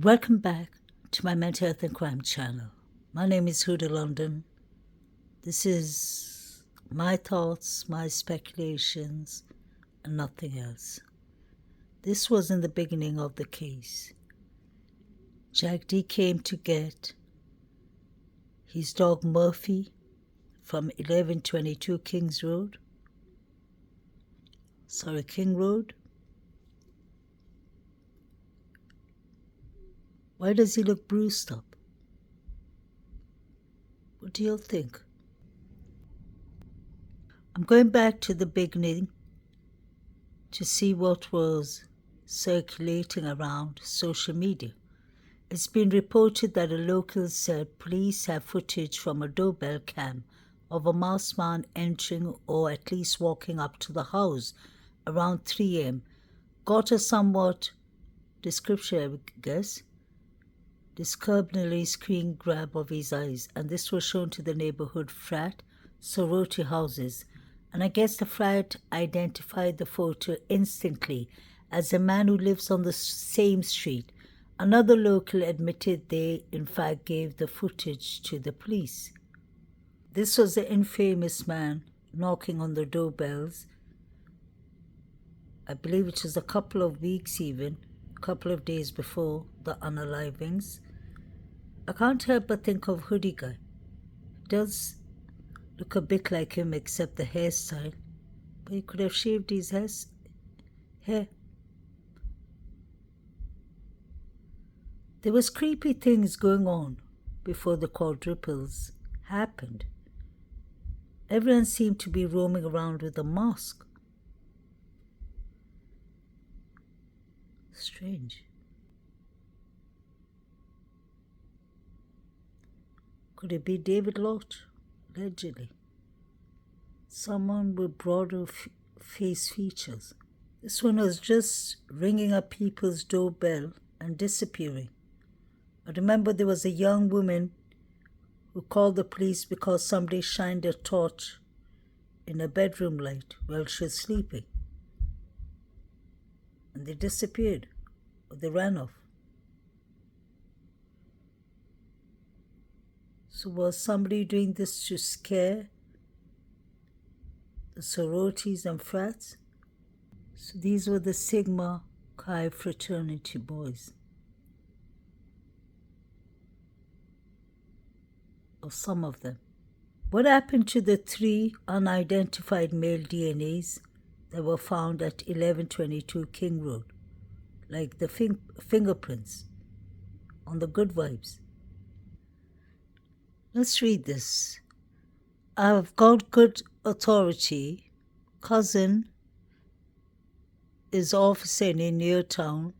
Welcome back to my Mental Health and Crime channel. My name is Huda London. This is my thoughts, my speculations, and nothing else. This was in the beginning of the case. Jack D came to get his dog Murphy from 1122 King Road. Why does he look bruised up? What do you think? I'm going back to the beginning to see what was circulating around social media. It's been reported that a local said police have footage from a doorbell cam of a masked man entering or at least walking up to the house around 3 a.m. Got a somewhat description, I guess, disturbingly screen grab of his eyes, and this was shown to the neighborhood frat sorority houses, and I guess the frat identified the photo instantly as a man who lives on the same street. Another local admitted they in fact gave the footage to the police. This was the infamous man knocking on the doorbells. I believe it was a couple of weeks even, couple of days before the unalivings. I can't help but think of Hoodie Guy. Does look a bit like him except the hairstyle, but he could have shaved his hair. There was creepy things going on before the quadruples happened. Everyone seemed to be roaming around with a mask. Strange. Could it be David Lott, allegedly? Someone with broader face features. This one was just ringing up people's doorbell and disappearing. I remember there was a young woman who called the police because somebody shined a torch in a bedroom light while she was sleeping. And they disappeared, or they ran off. So was somebody doing this to scare the sororities and frats? So these were the Sigma Chi fraternity boys. Or some of them. What happened to the 3 unidentified male DNAs that were found at 1122 King Road? Like the fingerprints on the good vibes. Let's read this. I've got good authority. Cousin is officer in near town.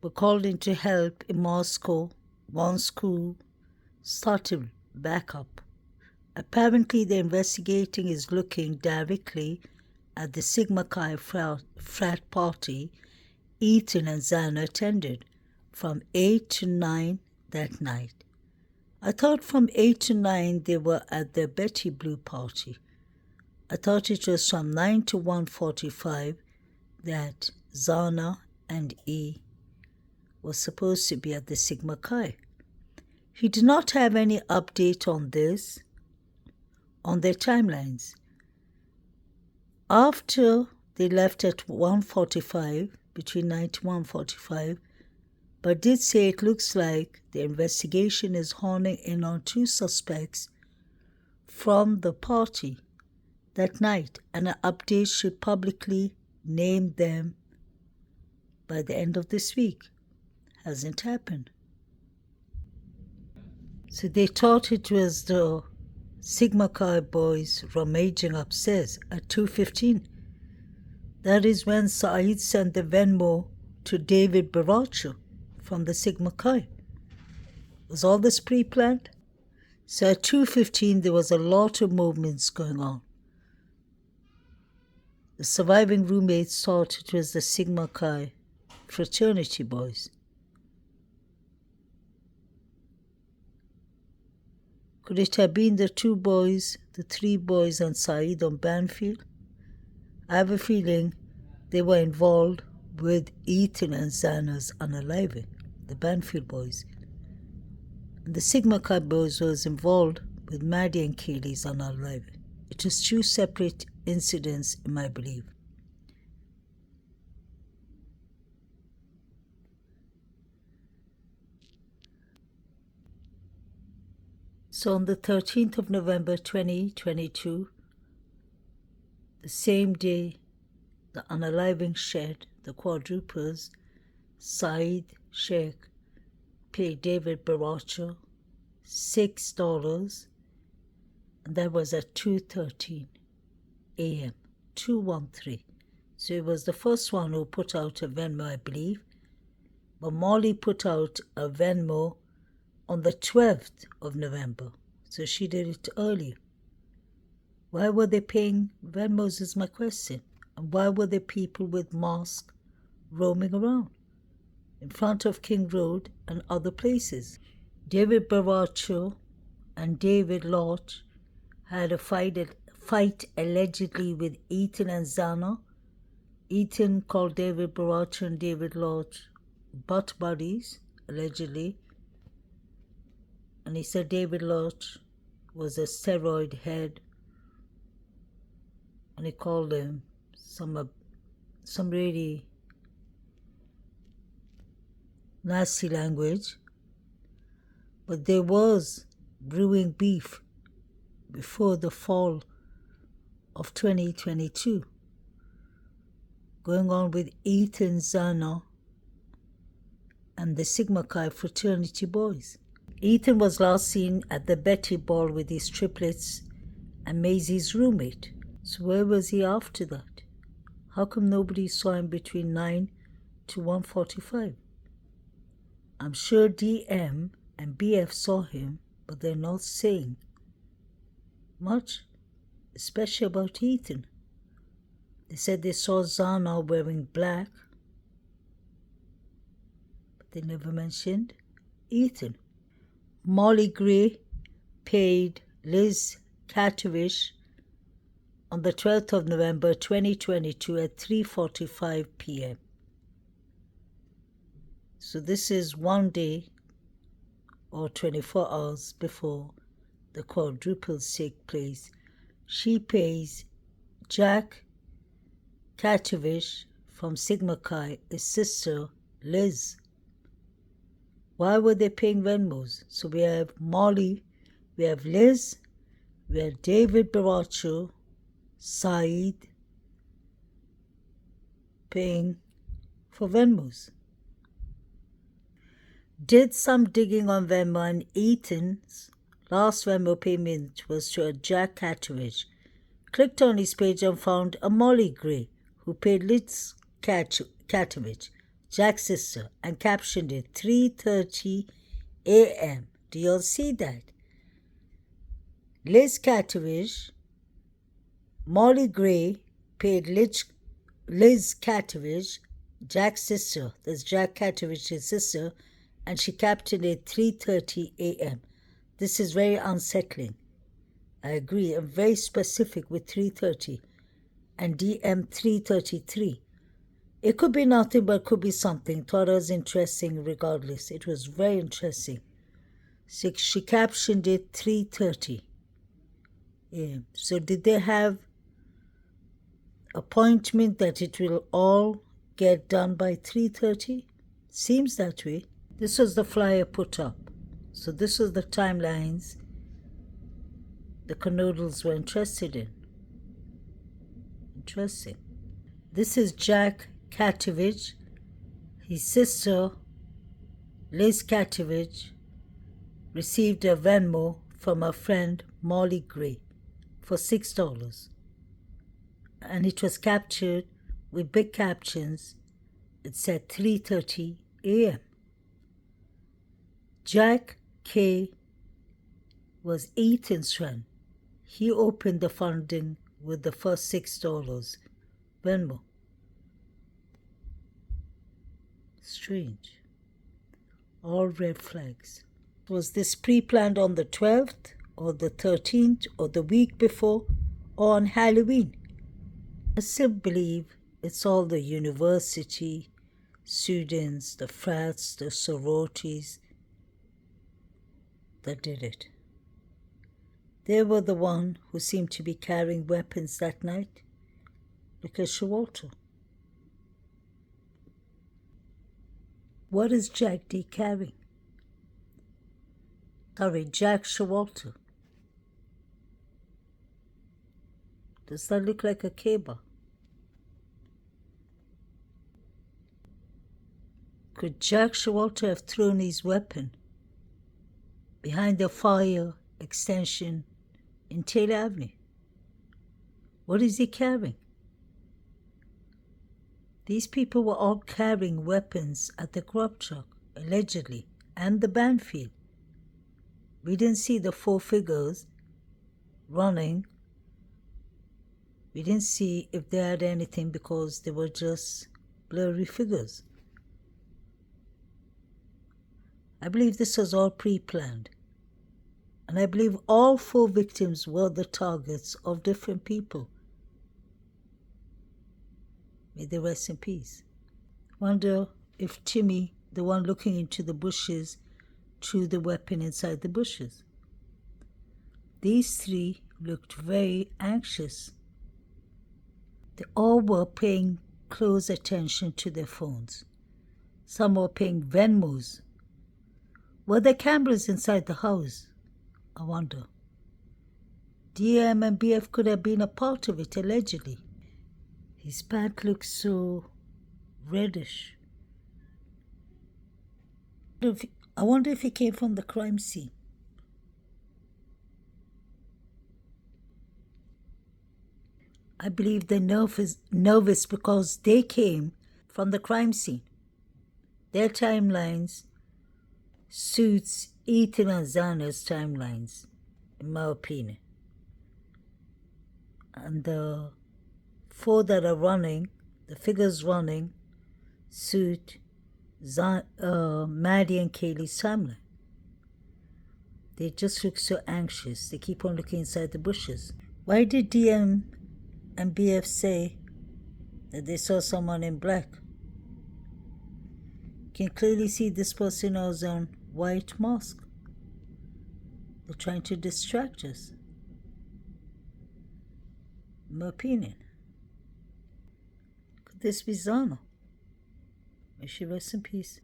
Were called in to help in Moscow. One school started back up. Apparently the investigating is looking directly at the Sigma Chi frat party Ethan and Zana attended from 8 to 9 that night. I thought from 8 to 9 they were at the Betty Blue party. I thought it was from 9 to 1:45 that Zana and E were supposed to be at the Sigma Chi. He did not have any update on this on their timelines. After they left at 1:45, between 9 to 1:45, but did say it looks like the investigation is honing in on 2 suspects from the party that night, and an update should publicly name them by the end of this week. Hasn't happened. So they thought it was the Sigma Chi boys rummaging upstairs at 2:15. That is when Saeed sent the Venmo to David Baracho from the Sigma Chi. Was all this pre-planned? So at 2:15 there was a lot of movements going on. The surviving roommates thought it was the Sigma Chi fraternity boys. Could it have been the 2 boys, the 3 boys and Saeed on Banfield? I have a feeling they were involved with Ethan and Zana's unaliving. the Banfield boys. And the Sigma Chi boys was involved with Maddie and Kaylee's unaliving. It was two separate incidents in my belief. So on the 13th of November 2022, the same day, the unaliving shed, the quadruples, Saeed Sheikh paid David Baracho $6, and that was at 2:13 a.m., 2:13. So it was the first one who put out a Venmo, I believe, but Molly put out a Venmo on the 12th of November, so she did it early. Why were they paying Venmos is my question. And why were there people with masks roaming around in front of King Road and other places? David Baracho and David Lodge had a fight allegedly with Ethan and Zana. Ethan called David Baracho and David Lodge butt buddies, allegedly. And he said David Lodge was a steroid head. And he called him some really nasty language. But there was brewing beef before the fall of 2022 going on with Ethan Zana and the Sigma Chi fraternity boys. Ethan was last seen at the Betty Ball with his triplets and Maisie's roommate. So where was he after that? How come nobody saw him between 9 to 1:45? I'm sure DM and BF saw him, but they're not saying much, especially about Ethan. They said they saw Zana wearing black, but they never mentioned Ethan. Molly Gray paid Liz Katovic on the 12th of November 2022 at 3:45 p.m. So this is one day or 24 hours before the quadruples take place. She pays Jack Katovic from Sigma Chi, his sister Liz. Why were they paying Venmos? So we have Molly, we have Liz, we have David Baracho, Saeed paying for Venmos. Did some digging on Venmo, and Ethan's last Venmo payment was to a Jack Katovic. Clicked on his page and found a Molly Gray who paid Liz Katovic, Jack's sister, and captioned it 3:30 a.m. Do you all see that? Liz Katovic, Molly Gray paid Liz Katovic, Jack's sister, that's Jack Katovic's sister, and she captioned it 3:30 a.m. This is very unsettling. I agree. I'm very specific with 3:30 and DM 3:33. It could be nothing, but it could be something. Thought it was interesting regardless. It was very interesting. So she captioned it 3:30 a.m. So did they have appointment that it will all get done by 3:30? Seems that way. This was the flyer put up. So this was the timelines the Canoodles were interested in. Interesting. This is Jack Katovic. His sister, Liz Katovic, received a Venmo from her friend Molly Gray for $6. And it was captured with big captions. It said 3:30 a.m. Jack K. was Ethan's friend. He opened the funding with the first $6 Venmo. Strange. All red flags. Was this pre-planned on the 12th or the 13th or the week before or on Halloween? I still believe it's all the university, students, the frats, the sororities that did it. They were the one who seemed to be carrying weapons that night. Look at Showalter. What is Jack D carrying? Sorry, Jack Showalter. Does that look like a cable? Could Jack Showalter have thrown his weapon behind the fire extension in Taylor Avenue? What is he carrying? These people were all carrying weapons at the crop truck, allegedly, and the Banfield. We didn't see the four figures running. We didn't see if they had anything because they were just blurry figures. I believe this was all pre-planned. And I believe all four victims were the targets of different people. May they rest in peace. Wonder if Timmy, the one looking into the bushes, threw the weapon inside the bushes. These three looked very anxious. They all were paying close attention to their phones. Some were paying Venmos. Were there cameras inside the house? I wonder. DM and BF could have been a part of it, allegedly. His pant looks so reddish. I wonder if he came from the crime scene. I believe they're nervous because they came from the crime scene. Their timelines suits Ethan and Zana's timelines, in my opinion. And the four that are running, the figures running, suit Maddie and Kaylee's timeline. They just look so anxious. They keep on looking inside the bushes. Why did DM and BF say that they saw someone in black? You can clearly see this person has on white mask. They're trying to distract us. In my opinion. Could this be Zana? May she rest in peace.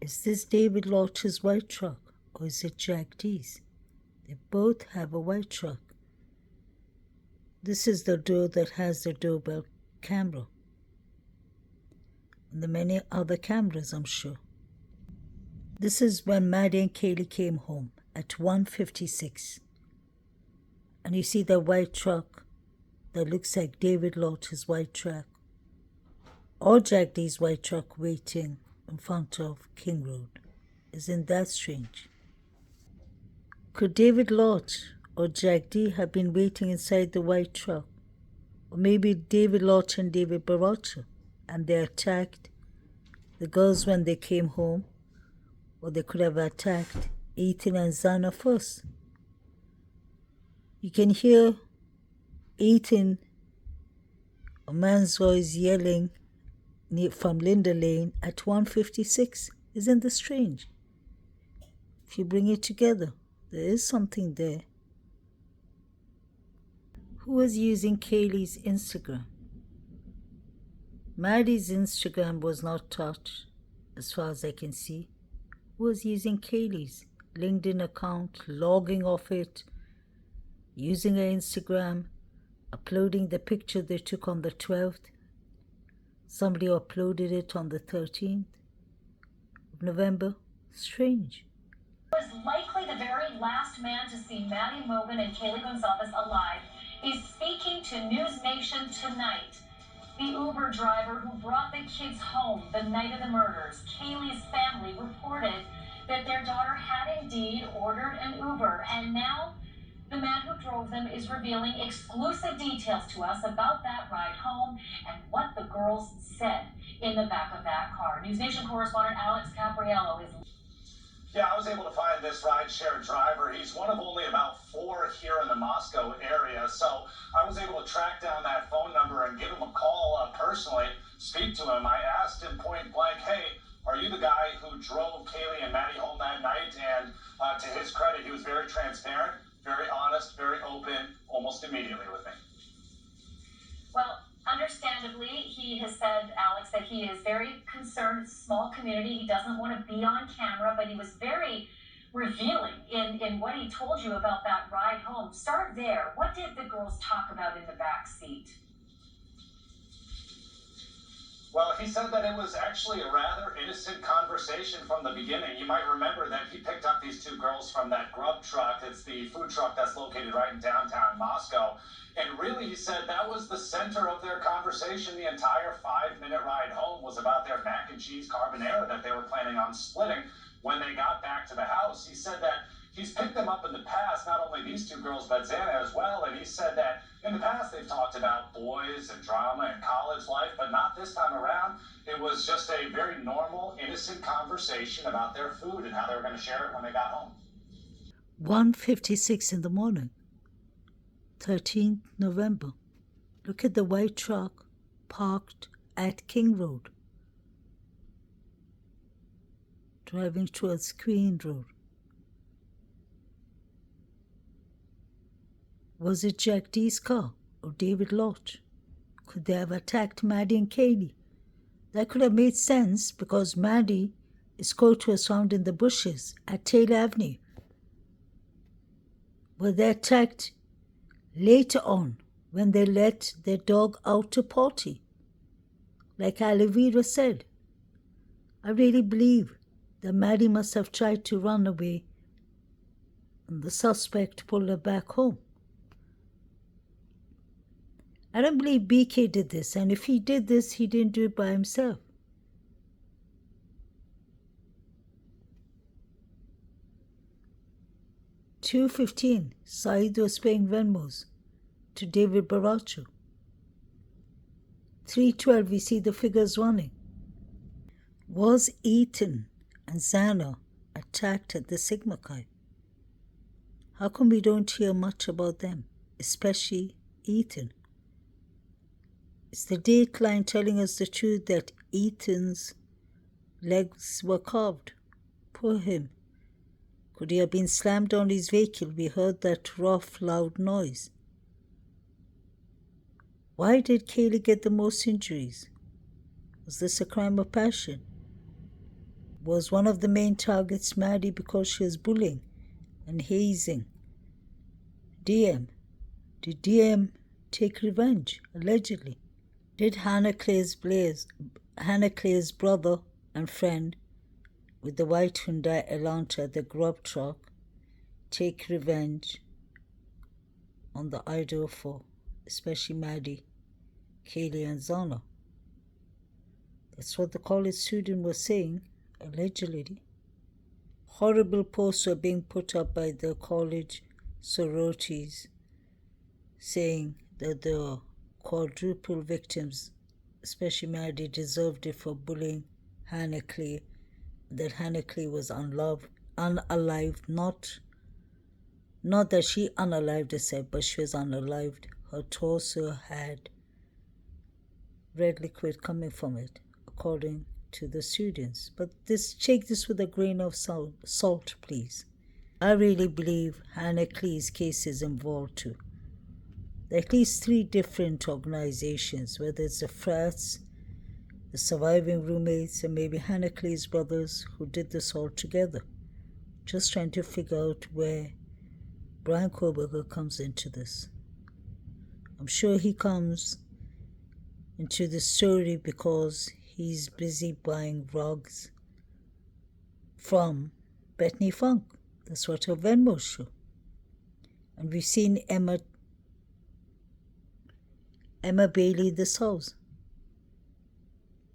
Is this David Lodge's white truck or is it Jack D's? They both have a white truck. This is the door that has the doorbell camera. And the many other cameras, I'm sure. This is when Maddie and Kaylee came home at 1:56. And you see the white truck that looks like David Lodge's white truck or Jack D's white truck waiting in front of King Road. Isn't that strange? Could David Lodge or Jack D have been waiting inside the white truck? Or maybe David Lodge and David Baracha, and they attacked the girls when they came home? Or they could have attacked Ethan and Zana first. You can hear Ethan, a man's voice yelling from Linda Lane at 1:56. Isn't this strange? If you bring it together, there is something there. Who was using Kaylee's Instagram? Maddie's Instagram was not touched, as far as I can see. Who was using Kaylee's LinkedIn account, logging off it, using her Instagram, uploading the picture they took on the 12th. Somebody uploaded it on the 13th of November. Strange. Was likely the very last man to see Maddie Mogan and Kaylee Gonzalez alive is speaking to News Nation tonight. The Uber driver who brought the kids home the night of the murders, Kaylee's family reported that their daughter had indeed ordered an Uber, and now the man who drove them is revealing exclusive details to us about that ride home and what the girls said in the back of that car. News Nation correspondent Alex Capriello is... Yeah, I was able to find this rideshare driver. He's one of only about 4 here in the Moscow area. So I was able to track down that phone number and give him a call personally. speak to him, I asked him point blank, hey, are you the guy who drove Kaylee and Maddie home that night? And to his credit, he was very transparent, very honest, very open, almost immediately with me. Well, understandably, he has said, Alex, that he is very concerned. It's a small community. He doesn't want to be on camera, but he was very revealing in what he told you about that ride home. Start there. What did the girls talk about in the back seat? Well, he said that it was actually a rather innocent conversation from the beginning. You might remember that he picked up these two girls from that grub truck. It's the food truck that's located right in downtown Moscow. And really, he said that was the center of their conversation. The entire 5-minute ride home was about their mac and cheese carbonara that they were planning on splitting when they got back to the house. He said that he's picked them up in the past, not only these two girls, but Xana as well. And he said that in the past they've talked about boys and drama and college life, but not this time around. It was just a very normal, innocent conversation about their food and how they were going to share it when they got home. 1:56 in the morning, 13th November. Look at the white truck parked at King Road, driving towards Queen Road. Was it Jack D's car or David Lodge? Could they have attacked Maddie and Kaylee? That could have made sense because Maddie is quote was found in the bushes at Taylor Avenue. Were they attacked later on when they let their dog out to potty? Like Alivira said, I really believe that Maddie must have tried to run away and the suspect pulled her back home. I don't believe BK did this, and if he did this, he didn't do it by himself. $2:15, Saeed was paying Venmos to David Baracho. 3:12, we see the figures running. Was Ethan and Xana attacked at the Sigma Chi? How come we don't hear much about them, especially Ethan? Is the Dateline telling us the truth that Ethan's legs were carved? Poor him. Could he have been slammed on his vehicle? We heard that rough, loud noise. Why did Kaylee get the most injuries? Was this a crime of passion? Was one of the main targets Maddie because she was bullying and hazing DM? Did DM take revenge, allegedly? Did Hannah Clay's brother and friend with the white Hyundai Elantra, the grub truck, take revenge on the Idaho 4, especially Maddie, Kaylee, and Xana? That's what the college student was saying, allegedly. Horrible posts were being put up by the college sororities saying that the quadruple victims, especially Maddie, deserved it for bullying Hannah Clay, that Hannah Clay was unalived, not that she unalived herself, but she was unalived. Her torso had red liquid coming from it, according to the students. But take this with a grain of salt, please. I really believe Hannah Clay's case is involved too. There are at least 3 different organizations, whether it's the frats, the surviving roommates, and maybe Hannah Clay's brothers who did this all together. Just trying to figure out where Brian Koberger comes into this. I'm sure he comes into the story because he's busy buying rugs from Bethany Funk. That's what her Venmo show. And we've seen Emma Bailey this house.